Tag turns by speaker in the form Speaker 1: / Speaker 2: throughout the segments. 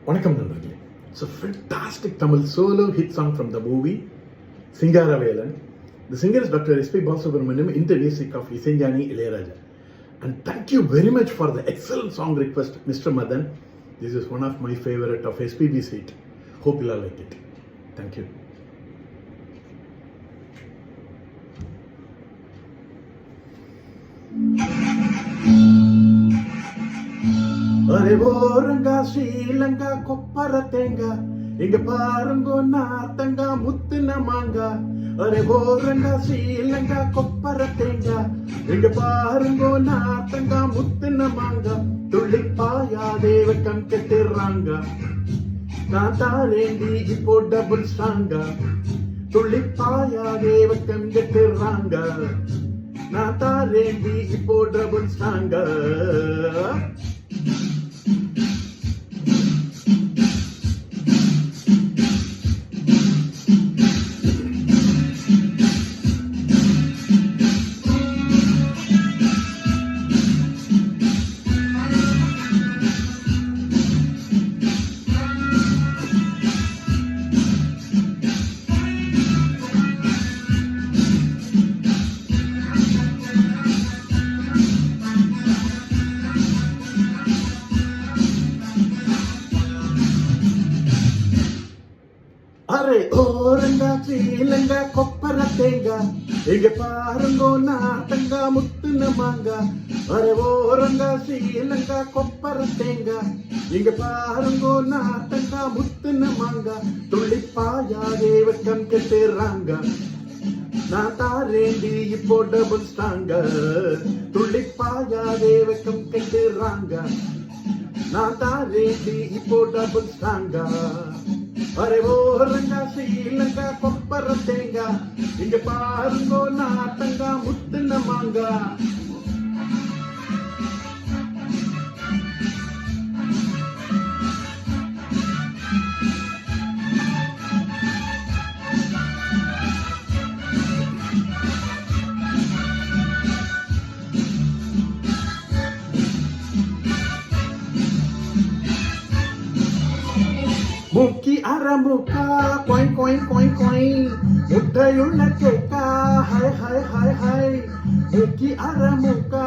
Speaker 1: வணக்கம் நண்பர்களே. It's a fantastic Tamil solo hit song from the movie Singaravelan. The singer is Dr. S.P. Balasubramaniam in the music of Isenjani Ilayaraja. And thank you very much for the excellent song request, Mr. Madan. This is one of my favorite of SPB's hit. Hope you all like it. Thank you. அரே ஓரங்கா ஸ்ரீலங்கா கொப்பர தேங்கா இங்க பாருங்கோ நாத்தங்கா முத்துன மாங்கா. Array ஓரங்கா ஸ்ரீலங்கா கொப்பர தேங்கா இங்க பாருங்கோ நாத்தங்கா முத்துன மாங்கா. துள்ளிப்பாயா தேவக்கம் கெட்டுறாங்க நான் தாரேண்டி இப்போ டபுள் ஸ்ட்ராங்கா. துள்ளிப்பாயா தேவக்கம் கெட்டுறாங்க நான் தாரேண்டி இப்போ டபுள் ஸ்ட்ராங்கா. அரே ஓரங்கா ஸ்ரீலங்கா கொப்பர தேங்கா இங்க பாருங்கோ நாட்டங்கா முத்துன மாங்கா. அரே ஓரங்கா ஸ்ரீலங்கா கொப்பர தேங்கா இங்க பாருங்கோ நாட்டங்கா முத்துன மாங்கா. துள்ளிப்பாயா தேவக்கம் கெட்டுறாங்க நான் தாரேண்டி இப்போ டபுள் ஸ்ட்ராங்க. துள்ளிப்பாயா தேவக்கம் கெட்டுறாங்க நான் தாரேண்டி இப்போ டபுள் ஸ்ட்ராங்க. அரே ஓரங்கா ஸ்ரீலங்கா கொப்பர தேங்கா இங்க பாருங்கோ நாட்டங்கா முத்துன மாங்கா. முக்கி அரமுக்கா கொய் கொய் கொய் கொய் முட்டையுள்ள கேக்கா ஹை ஹை ஹை ஹை. முக்கி அரமுக்கா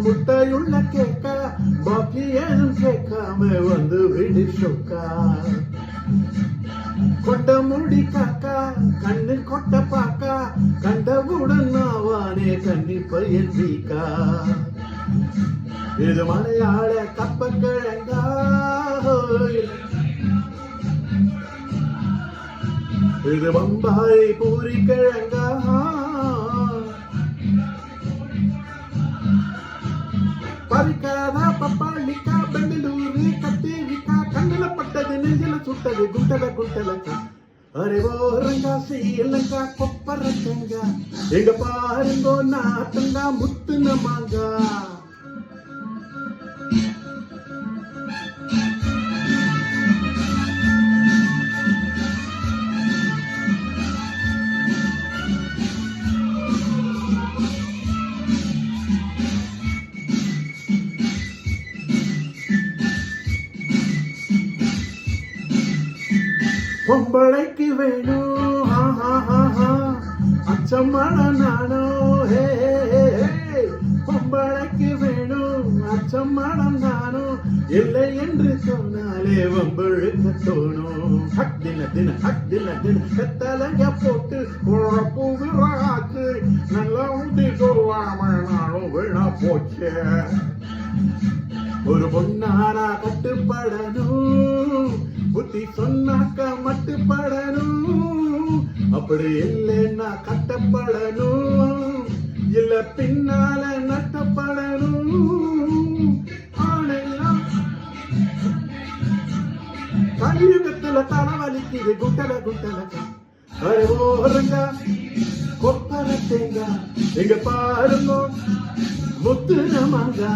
Speaker 1: முட்டையுள்ள கேக்கா பாக்கி ஏதும் கேட்காம வந்து விடு சொக்கா. கொட்ட முடி காக்கா கண்ணு கொட்ட பாக்கா கண்டவுடன் நாவானே கண்ணி பையன் வீக்கா. இது மலையாள கப்ப கிழங்கா இது பம்பாய் பூரி கிழங்கா. பறிக்காதா பப்பாளிக்கா பெங்களூரு கத்தேரிக்கா கண்ணுல பட்டது நெஞ்சில சுட்டது குண்டல குண்டலக்கா. அரே ஓரங்கா ஸ்ரீலங்கா கொப்பர தேங்கா எங்க பாருங்கோ நாட்டங்கா முத்துன மாங்கா. பொம்பளைக்கு வேணும் அச்சமான நானோ ஹே. பொம்பளைக்கு வேணும் அச்சமான நானோ இல்லை என்று சொன்னாலே வம்பழுக்க தோணும். ஹக் தின தின ஹக் தின தின கத்தலங்க போட்டு குழப்புகிறாக்கு நல்லா ஊட்டி சொல்லாம நானும் வீணா போச்சே. ஒரு பொண்ணாரா கட்டுப்படணும் புத்தி சொன்னாக்க மட்டுப்படணும். அப்படி இல்லைன்னா கட்டப்படணும் இல்ல பின்னால நட்டப்படணும். ஆனெல்லாம் கலியுகத்துல தலைவலிக்குது குண்டல குண்டலக்கா. அரே ஓரங்கா கொப்பர தேங்கா எங்க பாருங்கோ முத்துன மாங்கா.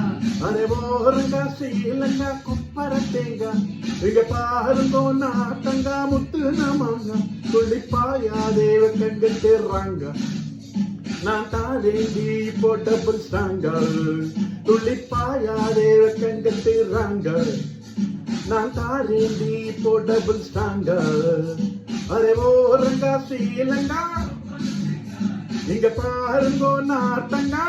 Speaker 1: அரே ஓரங்கா ஸ்ரீலங்கா கொப்பர தேங்கா இங்க பாருங்கோ நாட்டங்கா முத்துன மாங்கா. துள்ளிப்பாயா தேவக்கம் கெட்டுறாங்க நான் தாரேண்டி இப்போ டபுள் ஸ்ட்ராங்க. துள்ளிப்பாயா தேவக்கம் கெட்டுறாங்க நான் தாரேந்தி இப்போ டபுள் ஸ்டாங்கா. அரே ஓ ரங்கா ஸ்ரீலங்கா, இங்க பாருங்கோ நார்த்தங்கா.